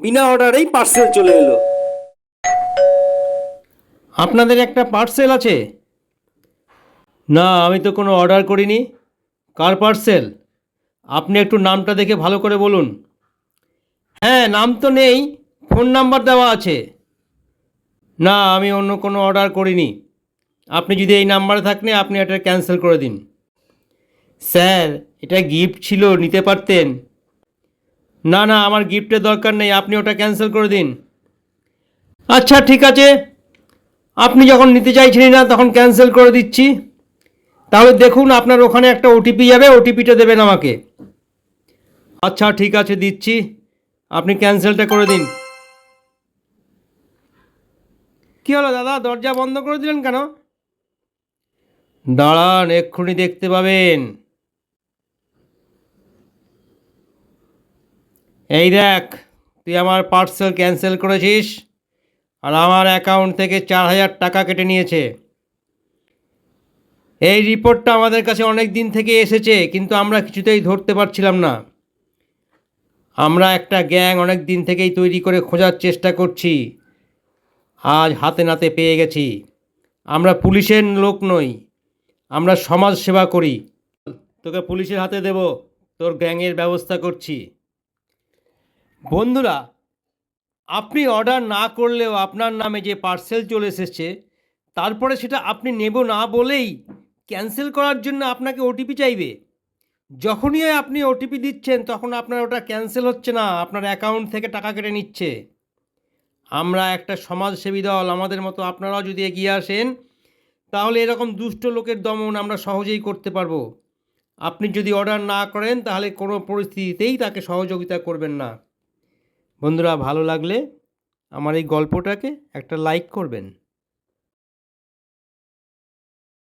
বিনা অর্ডারেই parcel চলে এলো। আপনাদের একটা পার্সেল আছে? না, আমি তো কোনো অর্ডার করিনি। কার পার্সেল? আপনি একটু নামটা দেখে ভালো করে বলুন। হ্যাঁ, নাম তো নেই, ফোন নাম্বার দেওয়া আছে। না, আমি অন্য কোনো অর্ডার করিনি। আপনি যদি এই নাম্বারে থাকেন আপনি এটা ক্যান্সেল করে দিন। স্যার, এটা গিফট ছিল, নিতে পারতেন। না না, আমার গিফটের দরকার নেই, আপনি ওটা ক্যান্সেল করে দিন। আচ্ছা ঠিক আছে, আপনি যখন নিতে চাইছিলেন না তখন ক্যান্সেল করে দিচ্ছি। তাহলে দেখুন আপনার ওখানে একটা ওটিপি যাবে, ওটিপিটা দেবেন আমাকে। আচ্ছা ঠিক আছে, দিচ্ছি, আপনি ক্যান্সেলটা করে দিন। কী হলো দাদা, দরজা বন্ধ করে দিলেন কেন? দাঁড়ান, এক্ষুনি দেখতে পাবেন। এই দেখ, তুই আমার পার্সেল ক্যান্সেল করেছিস আর আমার অ্যাকাউন্ট থেকে 4,000 টাকা কেটে নিয়েছে। এই রিপোর্টটা আমাদের কাছে অনেক দিন থেকে এসেছে, কিন্তু আমরা কিছুতেই ধরতে পারছিলাম না। আমরা একটা গ্যাং অনেক দিন থেকেই তৈরি করে খোঁজার চেষ্টা করছি, আজ হাতে নাতে পেয়ে গেছি। আমরা পুলিশের লোক নই, আমরা সমাজ সেবা করি। তোকে পুলিশের হাতে দেব, তোর গ্যাংয়ের ব্যবস্থা করছি। বন্ধুরা, আপনি অর্ডার না করলেও আপনার নামে যে পার্সেল চলে এসেছে, তারপরে সেটা আপনি নেব না বলেই ক্যান্সেল করার জন্য আপনাকে ওটিপি চাইবে। যখনই আপনি ওটিপি দিচ্ছেন তখন আপনার ওটা ক্যান্সেল হচ্ছে না, আপনার অ্যাকাউন্ট থেকে টাকা কেটে নিচ্ছে। আমরা একটা সমাজসেবী দল, আমাদের মতো আপনারাও যদি এগিয়ে আসেন তাহলে এরকম দুষ্ট লোকের দমন আমরা সহজেই করতে পারবো। আপনি যদি অর্ডার না করেন তাহলে কোনো পরিস্থিতিতেই তাকে সহযোগিতা করবেন না। বন্ধুরা, ভালো লাগলে আমার এই গল্পটাকে একটা লাইক করবেন।